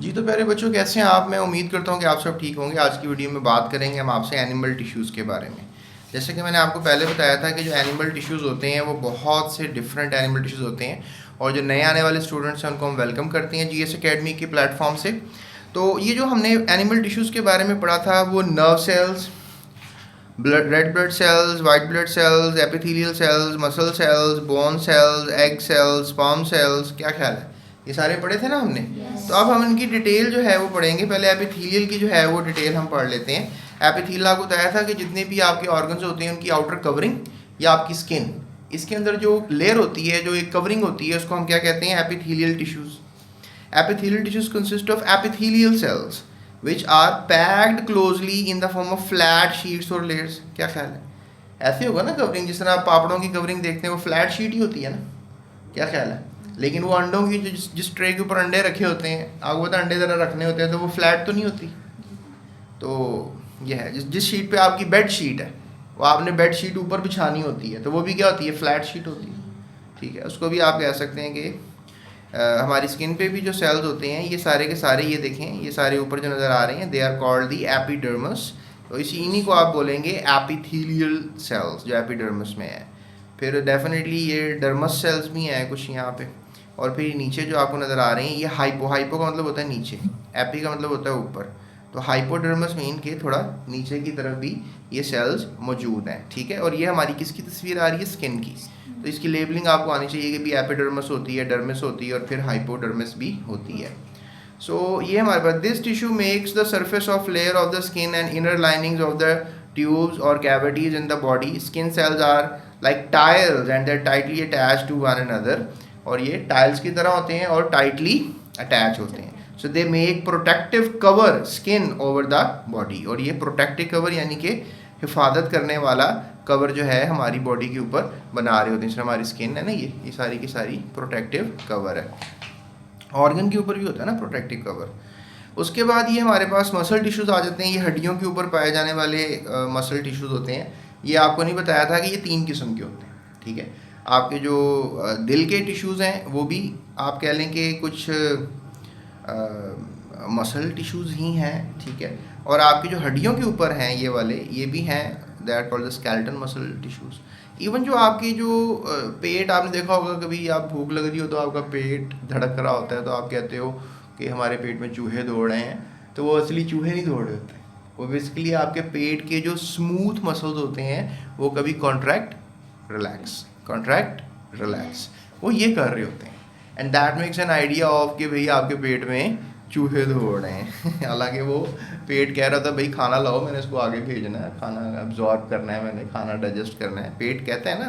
जी तो प्यारे बच्चों, कैसे हैं आप? मैं उम्मीद करता हूं कि आप सब ठीक होंगे। आज की वीडियो में बात करेंगे हम आपसे एनिमल टिश्यूज़ के बारे में। जैसे कि मैंने आपको पहले बताया था कि जो एनिमल टिश्यूज़ होते हैं वो बहुत से डिफरेंट एनिमल टिश्यूज़ होते हैं, और जो नए आने वाले स्टूडेंट्स हैं उनको हम वेलकम करते हैं जीएस एकेडमी के प्लेटफॉर्म से। तो ये जो हमने एनिमल टिश्यूज़ के बारे में पढ़ा था वो nerve cells, red blood cells, white blood cells, epithelial cells, muscle cells, bone cells, egg cells, sperm cells, क्या ख्याल है? ये सारे पढ़े थे ना हमने। तो अब हम इनकी डिटेल जो है वो पढ़ेंगे। पहले एपिथेलियल की जो है वो डिटेल हम पढ़ लेते हैं। एपिथेलियल आपको बताया था कि जितने भी आपके ऑर्गन्स होते हैं उनकी आउटर कवरिंग या आपकी स्किन, इसके अंदर जो लेयर होती है, जो एक कवरिंग होती है, उसको हम क्या कहते हैं? Epithelial tissues. Epithelial tissues consist of epithelial cells which are packed closely in the form of flat sheets or layers। क्या ख्याल है? ऐसे होगा ना कवरिंग, जिस तरह आप पापड़ों की कवरिंग देखते हैं वो फ्लैट शीट ही होती है ना? क्या ख्याल है? लेकिन वो अंडों की जिस ट्रे के ऊपर अंडे रखे होते हैं, आपको पता है अंडे ज़रा रखने होते हैं, तो वो फ्लैट तो नहीं होती। तो यह है जिस शीट पे आपकी बेड शीट है, वो आपने बेड शीट ऊपर बिछानी होती है, तो वो भी क्या होती है? फ्लैट शीट होती है। ठीक है, उसको भी आप कह सकते हैं कि हमारी स्किन पे भी जो सेल्स होते हैं ये सारे के सारे, ये देखें, ये सारे ऊपर जो नज़र आ रहे हैं, they are called the epidermis. तो इन्हीं को आप बोलेंगे एपिथेलियल सेल्स, जो एपिडर्मस में है। फिर डेफिनेटली ये डर्मस सेल्स भी हैं कुछ यहाँ पे। और फिर नीचे जो आपको नज़र आ रहे हैं ये हाइपो का मतलब होता है नीचे, एपी का मतलब होता है ऊपर। तो हाइपोडर्मस में इनके थोड़ा नीचे की तरफ भी ये सेल्स मौजूद हैं। ठीक है, और ये हमारी किसकी तस्वीर आ रही है? स्किन की। तो इसकी लेबलिंग आपको आनी चाहिए कि भी एपिडर्मस होती है, डर्मिस होती है, और फिर हाइपोडर्मिस भी होती है। सो ये हमारे पास this tissue makes the surface of layer of the skin and inner linings of the tubes और cavities in the body. Skin cells are like tiles and they tightly attach to one another. और ये tiles की तरह होते हैं और tightly attach होते हैं। So they make protective cover skin over the body. और ये प्रोटेक्टिव कवर यानी कि हिफाजत करने वाला कवर जो है हमारी बॉडी के ऊपर बना रहे होते हैं। जैसे हमारी स्किन है ना, ये सारी की सारी प्रोटेक्टिव कवर है। ऑर्गन के ऊपर भी होता है ना प्रोटेक्टिव कवर। उसके बाद ये हमारे पास मसल टिश्यूज़ आ जाते हैं। ये हड्डियों के ऊपर पाए जाने वाले मसल टिश्यूज़ होते हैं। ये आपको नहीं बताया था कि ये 3 किस्म के होते हैं। ठीक है, आपके जो दिल के टिश्यूज़ हैं वो भी आप कह लें कि कुछ मसल टिश्यूज़ ही हैं। ठीक है, और आपकी जो हड्डियों के ऊपर हैं ये वाले, ये भी हैं, that called the skeleton muscle tissues. Even जो आपकी जो पेट, आपने देखा होगा कभी आप भूख लग रही हो तो आपका पेट धड़क रहा होता है, तो आप कहते हो कि हमारे पेट में चूहे दौड़ रहे हैं। तो वो असली चूहे नहीं दौड़ रहे होते, वो बेसिकली आपके पेट के जो स्मूथ मसल्स होते हैं वो कभी कॉन्ट्रैक्ट रिलैक्स वो ये कर रहे होते हैं। And that makes an idea of कि भाई आपके पेट में चूहे दौड़ रहे हैं। हालांकि वो पेट कह रहा था भाई खाना लाओ, मैंने इसको आगे भेजना है, खाना अब्जॉर्ब करना है, मैंने खाना डाइजेस्ट करना है। पेट कहता है ना,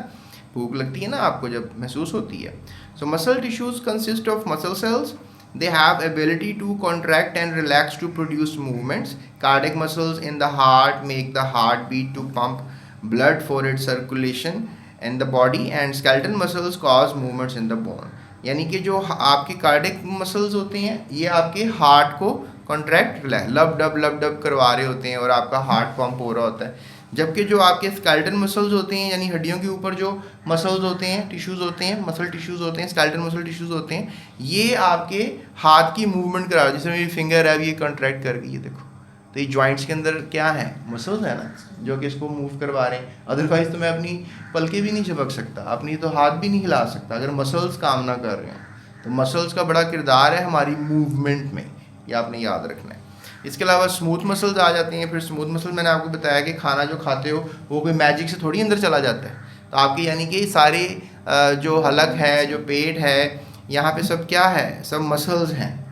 भूख लगती है ना आपको जब महसूस होती है। So muscle tissues consist of muscle cells. They have ability to contract and relax to produce movements. Cardiac muscles in the heart make the heart beat to pump blood for its circulation in the body, and skeletal muscles cause movements in the bone. यानी कि जो आपके cardiac muscles होते हैं ये आपके heart को contract लब डब करवा रहे होते हैं और आपका हार्ट पंप हो रहा होता है। जबकि जो आपके स्केलेटन मसल्स होते हैं, यानी हड्डियों के ऊपर जो मसल्स होते हैं, टिश्यूज़ होते हैं, मसल टिश्यूज़ होते हैं, स्केलेटन मसल टिश्यूज़ होते हैं, ये आपके हाथ की मूवमेंट करा रहे हैं। जैसे मेरी फिंगर है, ये कॉन्ट्रैक्ट कर गई, ये देखो, तो ये जॉइंट्स के अंदर क्या है? मसल्स है ना, जो कि इसको मूव करवा रहे हैं। अदरवाइज तो मैं अपनी पलके भी नहीं झपक सकता, अपनी तो हाथ भी नहीं हिला सकता अगर मसल्स काम ना कर रहे हो। तो मसल्स का बड़ा किरदार है हमारी मूवमेंट में, ये आपने याद रखना है। इसके अलावा स्मूथ मसल्स आ जाते हैं। फिर स्मूथ मसल मैंने आपको बताया कि खाना जो खाते हो वो कोई मैजिक से थोड़ी अंदर चला जाता है। तो आपके यानी कि सारे जो हलक है, जो पेट है, यहाँ पे सब क्या है? सब मसल्स हैं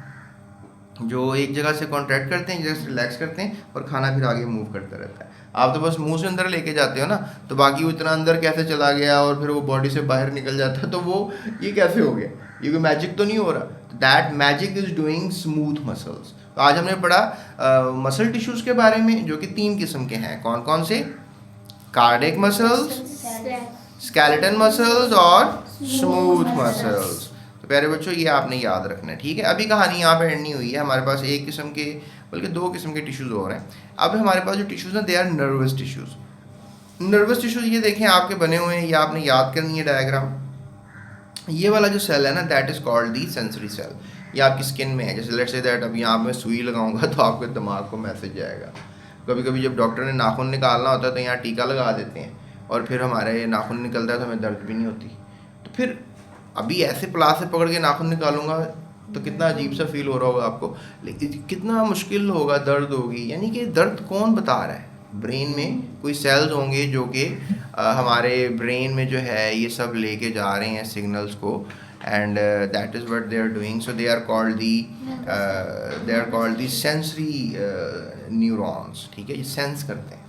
जो एक जगह से कॉन्ट्रैक्ट करते हैं, एक जगह से रिलैक्स करते हैं, और खाना फिर आगे मूव करता रहता है। आप तो बस मुंह से अंदर लेके जाते हो ना, तो बाकी वो इतना अंदर कैसे चला गया और फिर वो बॉडी से बाहर निकल जाता है, तो वो ये कैसे हो गया? ये कोई मैजिक तो नहीं हो रहा। That magic is doing smooth muscles. तो आज हमने पढ़ा मसल टिश्यूज़ के बारे में, जो कि 3 किस्म के हैं। कौन कौन से? कार्डियक मसल्स, स्केलेटन मसल्स और स्मूथ मसल्स। तो प्यारे बच्चों ये आपने याद रखना है। ठीक है, अभी कहानी यहाँ पे एंड नहीं हुई है। हमारे पास एक किस्म के, बल्कि 2 किस्म के टिश्यूज़ और हैं। अब हमारे पास जो टिश्यूज़ हैं they are nervous tissues. Nervous tissues ये देखें आपके बने हुए हैं, ये आपने याद करनी है डायग्राम। ये वाला जो सेल है ना, that is called the sensory cell. या आपकी स्किन में है, जैसे लेट्स से दैट अब यहाँ मैं सुई लगाऊंगा तो आपके दिमाग को मैसेज जाएगा। कभी कभी जब डॉक्टर ने नाखून निकालना होता है तो यहाँ टीका लगा देते हैं और फिर हमारे नाखून निकलता है तो हमें दर्द भी नहीं होती। तो फिर अभी ऐसे प्लास से पकड़ के नाखून निकालूंगा तो कितना अजीब सा फील हो रहा होगा आपको, लेकिन कितना मुश्किल होगा, दर्द होगी। यानी कि दर्द कौन बता रहा है? ब्रेन में कोई सेल्स होंगे जो कि हमारे ब्रेन में जो है ये सब लेके जा रहे हैं सिग्नल्स को, and that is what they are doing. So they are called the sensory neurons. ठीक है, ये सेंस करते हैं।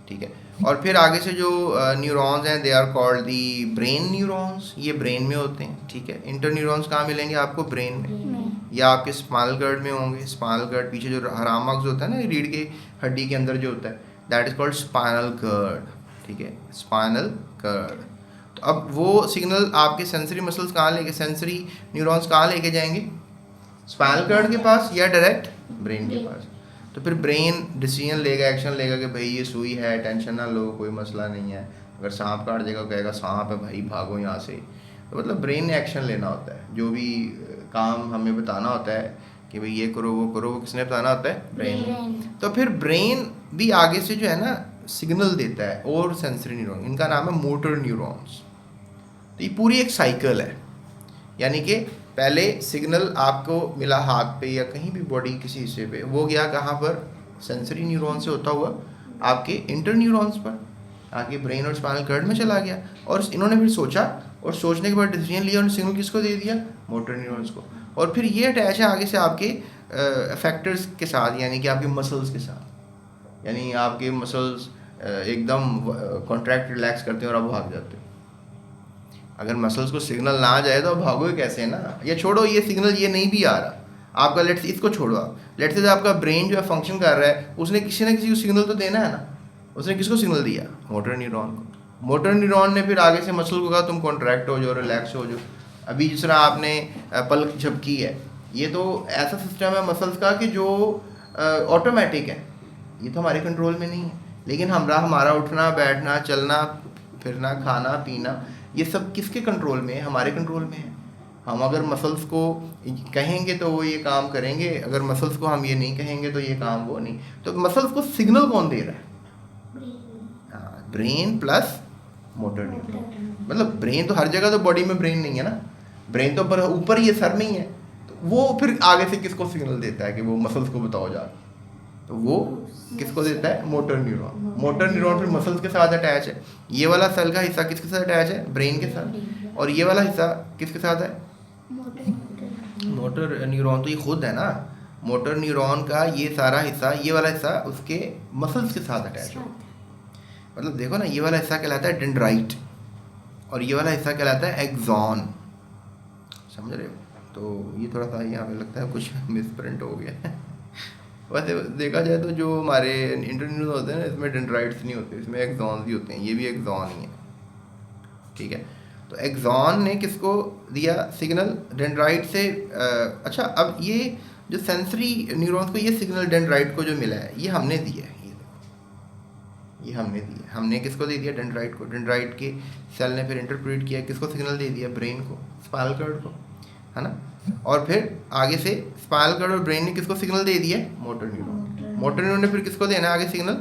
ठीक है, और फिर आगे से जो न्यूरॉन्स हैं they are called the brain neurons, ये ब्रेन में होते हैं। ठीक है, इंटर न्यूरॉन्स कहाँ मिलेंगे आपको? ब्रेन में, या आपके स्पाइनल कर्ड में होंगे। स्पाइनल कर्ड पीछे जो हराम मगज होता है ना, रीढ़ के हड्डी के अंदर जो होता है, that is called spinal cord. ठीक है, स्पाइनल कर्ड। तो अब वो सिग्नल आपके सेंसरी मसल्स कहाँ लेके, सेंसरी न्यूरॉन्स कहाँ लेके जाएंगे? स्पाइनल कर्ड के पास या डायरेक्ट ब्रेन के पास। तो फिर ब्रेन डिसीजन लेगा, एक्शन लेगा कि भाई ये सुई है, टेंशन ना लो, कोई मसला नहीं है। अगर सांप काट देगा कहेगा सांप है भाई भागो यहाँ से। तो मतलब ब्रेन ने एक्शन लेना होता है, जो भी काम हमें बताना होता है कि भाई ये करो वो करो, वो किसने बताना होता है? ब्रेन। तो फिर ब्रेन भी आगे से जो है ना सिग्नल देता है और सेंसरी न्यूरॉन, इनका नाम है मोटर न्यूरॉन्स। तो ये पूरी एक साइकिल है, यानी कि पहले सिग्नल आपको मिला हाथ पे या कहीं भी बॉडी किसी हिस्से पे, वो गया कहाँ पर? सेंसरी न्यूरॉन से होता हुआ आपके इंटर न्यूरॉन्स पर, आगे ब्रेन और स्पाइनल कर्ड में चला गया। और इन्होंने फिर सोचा, और सोचने के बाद डिसीजन लिया और सिग्नल किसको दे दिया? मोटर न्यूरॉन्स को। और फिर ये अटैच है आगे से आपके इफेक्टर्स के साथ, यानी कि आपके मसल्स के साथ। यानी आपके मसल्स एकदम कॉन्ट्रैक्ट रिलैक्स करते हैं और आप भाग जाते हो। अगर मसल्स को सिग्नल ना जाए तो भागोगे कैसे ना? या छोड़ो, ये सिग्नल ये नहीं भी आ रहा आपका, लेट्स इसको छोड़ो आप, लेट्स से आपका ब्रेन जो है फंक्शन कर रहा है, उसने किसी ना किसी को सिग्नल तो देना है ना। उसने किसको सिग्नल दिया? मोटर न्यूरॉन को। मोटर न्यूरॉन ने फिर आगे से मसल को कहा तुम कॉन्ट्रैक्ट हो जाओ, रिलैक्स हो जाओ। अभी जिस तरह आपने पलक झपकी है, ये तो ऐसा सिस्टम है मसल्स का कि जो ऑटोमेटिक है, ये तो हमारे कंट्रोल में नहीं है। लेकिन हमारा उठना बैठना चलना फिरना खाना पीना ये सब किसके कंट्रोल में है? हमारे कंट्रोल में है। हम अगर मसल्स को कहेंगे तो वो ये काम करेंगे, अगर मसल्स को हम ये नहीं कहेंगे तो ये काम वो नहीं। तो मसल्स को सिग्नल कौन दे रहा है? Brain plus motor neuron. मतलब ब्रेन तो हर जगह, तो बॉडी में ब्रेन नहीं है ना, ब्रेन तो ऊपर ही है, सर में ही है। तो वो फिर आगे से किसको सिग्नल देता है कि वो मसल्स को बताओ जा, तो वो किसको देता है? Motor neuron. मोटर न्यूरॉन फिर मसल्स के साथ अटैच है। ये वाला सेल का हिस्सा किसके साथ अटैच है? ब्रेन के साथ। और ये वाला हिस्सा किसके साथ है? Motor neuron. तो ये खुद है ना, मोटर न्यूरॉन का ये सारा हिस्सा, ये वाला हिस्सा उसके मसल्स के साथ अटैच है। मतलब देखो ना, ये वाला हिस्सा कहलाता है डेंड्राइट और ये वाला हिस्सा कहलाता है एक्सॉन। समझ रहे हो? तो ये थोड़ा सा यहाँ पे लगता है कुछ मिसप्रिंट हो गया वैसे देखा जाए तो जो हमारे इंटरन्यूज होते हैं ना, इसमें डेंड्राइट्स नहीं होते, इसमें एक्सॉन्स ही होते हैं। ये भी एक्सॉन ही है। ठीक है, तो एक्सॉन ने किसको दिया सिग्नल? डेंड्राइट से। अच्छा, अब ये जो सेंसरी न्यूरॉन्स को ये सिग्नल डेंड्राइट को जो मिला है, ये हमने दिया है। ये हमने दिया। हमने किसको दे दिया? डेंड्राइट को। डेंड्राइट के सेल ने फिर इंटरप्रेट किया, किसको सिग्नल दे दिया? ब्रेन को, स्पाइनल कर्ड को, है ना। और फिर आगे से स्पाइनल कर्ड और ब्रेन ने किसको सिग्नल दे दिया? Motor neuron. मोटर न्यूरॉन ने फिर किसको देना है आगे सिग्नल?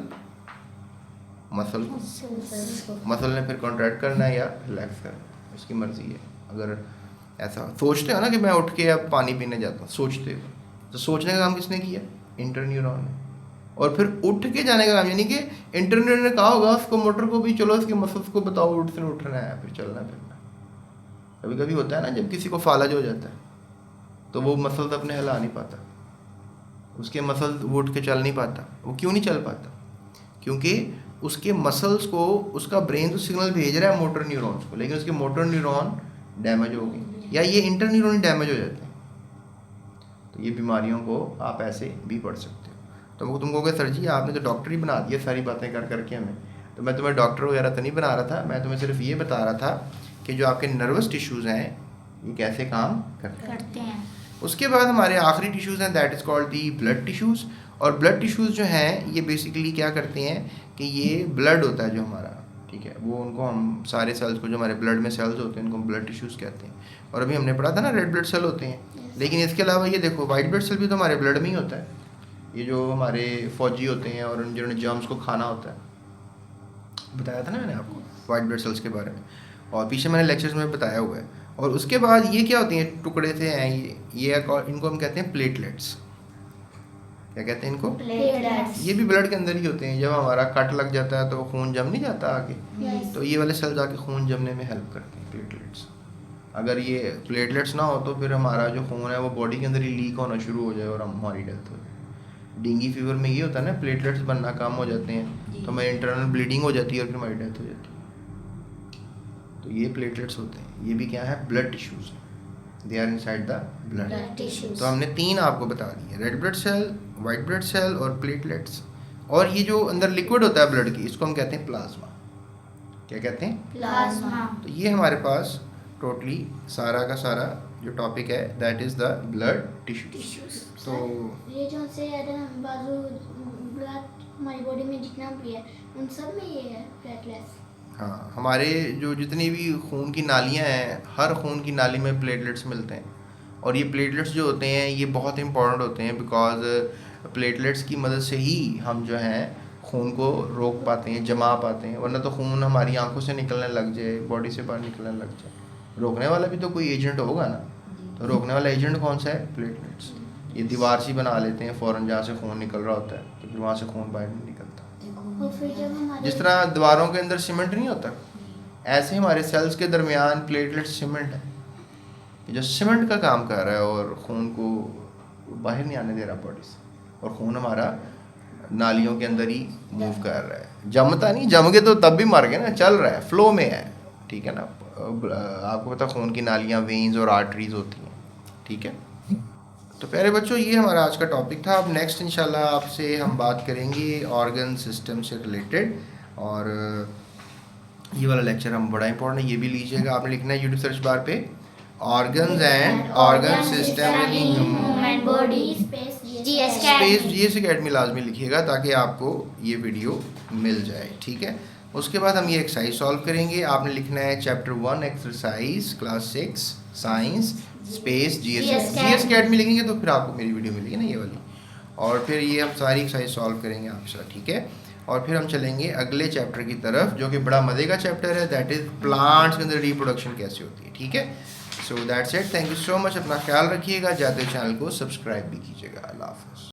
मसल को। मसल ने फिर कॉन्ट्रैक्ट करना है या रिलैक्स करना है, उसकी मर्जी है। अगर ऐसा सोचते हो ना कि मैं उठ के अब पानी पीने जाता हूँ, सोचते हो, तो सोचने का काम किसने किया? इंटर न्यूरॉन ने। और फिर उठ के जाने का काम, यानी कि इंटर न्यूरॉन ने कहा होगा उसको, मोटर को भी, चलो इसके मसल्स को बताओ उठना है, फिर चलना फिरना। कभी कभी होता है ना, जब किसी को फालज हो जाता है तो वो मसल्स अपने हिला नहीं पाता, उसके मसल्स वो उठ के चल नहीं पाता। वो क्यों नहीं चल पाता? क्योंकि उसके मसल्स को उसका ब्रेन तो सिग्नल भेज रहा है मोटर न्यूरॉन्स को, लेकिन उसके मोटर न्यूरॉन डैमेज हो गए या ये इंटर न्यूरॉन डैमेज हो जाते हैं। तो ये बीमारियों को आप ऐसे भी पढ़ सकते हो। तो वो तुम कहोगे सर जी आपने तो डॉक्टर ही बना दिया सारी बातें कर करके हमें। तो मैं तुम्हें डॉक्टर वगैरह तो नहीं बना रहा था, मैं तुम्हें सिर्फ ये बता रहा था कि जो आपके नर्वस टिश्यूज़ हैं ये कैसे काम करते हैं। उसके बाद हमारे आखिरी टिश्यूज़ हैं, that is called the blood tissues. और ब्लड टिश्यूज़ जो हैं ये बेसिकली क्या करते हैं कि ये ब्लड होता है जो हमारा, ठीक है, वो उनको हम सारे सेल्स को, जो हमारे ब्लड में सेल्स होते हैं उनको ब्लड टिश्यूज़ कहते हैं। और अभी हमने पढ़ा था ना रेड ब्लड सेल होते हैं, लेकिन इसके अलावा ये देखो वाइट ब्लड सेल भी तो हमारे ब्लड में ही होता है, ये जो हमारे फौजी होते हैं और जिन्होंने जर्म्स को खाना होता है, बताया था ना मैंने आपको वाइट ब्लड सेल्स के बारे में, और पीछे मैंने लेक्चर्स में बताया हुआ है। और उसके बाद ये क्या होती हैं, टुकड़े से हैं ये इनको हम कहते हैं प्लेटलेट्स। क्या कहते हैं इनको? प्लेटलेट्स। ये भी ब्लड के अंदर ही होते हैं। जब हमारा कट लग जाता है तो खून जम नहीं जाता आगे, तो ये वाले सेल्स आके खून जमने में हेल्प करते हैं, प्लेटलेट्स। अगर ये प्लेटलेट्स ना हो तो फिर हमारा जो खून है वो बॉडी के अंदर ही लीक होना शुरू हो जाए और हमारी डेथ हो जाए। डेंगू फीवर में ये होता है ना, प्लेटलेट्स बनना कम हो जाते हैं तो हमारी इंटरनल ब्लीडिंग हो जाती है और फिर हमारी डेथ हो जाती है। तो ये प्लेटलेट्स होते हैं, ये भी क्या है, blood tissues, they are inside the blood tissues. तो हमने 3 आपको बता दिए, red blood cell, white blood cell और प्लेटलेट्स। और ये जो अंदर लिक्विड होता है ब्लड की, इसको हम कहते हैं प्लाज्मा। क्या कहते हैं? प्लाज्मा। तो ये हमारे पास टोटली सारा का सारा जो टॉपिक है that is the blood tissues. तो ये जो से बाजू ब्लड हमारी बॉडी में जितना भी है उन सब में ये है प्लेटलेट्स। हाँ, हमारे जो जितनी भी खून की नालियाँ हैं, हर खून की नाली में प्लेटलेट्स मिलते हैं। और ये प्लेटलेट्स जो होते हैं ये बहुत इंपॉर्टेंट होते हैं, बिकॉज प्लेटलेट्स की मदद से ही हम जो हैं खून को रोक पाते हैं, जमा पाते हैं। वरना तो खून हमारी आंखों से निकलने लग जाए, बॉडी से बाहर निकलने लग जाए, रोकने वाला भी तो कोई एजेंट होगा ना। तो रोकने वाला एजेंट कौन सा है? प्लेटलेट्स। ये दीवार सी बना लेते हैं फ़ौरन जहाँ से खून निकल रहा होता है, तो फिर वहाँ से खून बाहर नहीं निकलता। और फिर जब हमारे जिस तरह दीवारों के अंदर सीमेंट नहीं होता, ऐसे हमारे सेल्स के दरमियान प्लेटलेट्स सीमेंट है, जो सीमेंट का काम कर रहा है और खून को बाहर नहीं आने दे रहा बॉडी से, और खून हमारा नालियों के अंदर ही मूव कर रहा है। जमता नहीं, जम के तो तब भी मर गए ना, चल रहा है, फ्लो में है, ठीक है ना। आपको पता खून की नालियाँ वेन्स और आर्टरीज होती हैं, ठीक है। तो प्यारे बच्चों, ये हमारा आज का टॉपिक था। अब नेक्स्ट इंशाल्लाह आपसे हम बात करेंगे ऑर्गन सिस्टम से रिलेटेड, और ये वाला लेक्चर हम बड़ा इंपॉर्टेंट है, ये भी लीजिएगा। आपने लिखना है यूट्यूब सर्च बार पे organs and organ system in human body space GS academy लाजमी लिखिएगा ताकि आपको ये वीडियो मिल जाए, ठीक है। उसके बाद हम ये एक्सरसाइज सॉल्व करेंगे। आपने लिखना है chapter 1 exercise class 6 science space GS academy लिखेंगे तो फिर आपको मेरी वीडियो मिलेगी ना, ये वाली। और फिर ये हम सारी एक्सरसाइज सॉल्व करेंगे आपके साथ, ठीक है। और फिर हम चलेंगे अगले चैप्टर की तरफ, जो कि बड़ा मज़े का चैप्टर है, दैट इज़ प्लांट्स के अंदर रिप्रोडक्शन कैसे होती है, ठीक है। So that's it, thank you so much, अपना ख्याल रखिएगा, जाते चैनल को सब्सक्राइब भी कीजिएगा। अल्लाह हाफ़िज़।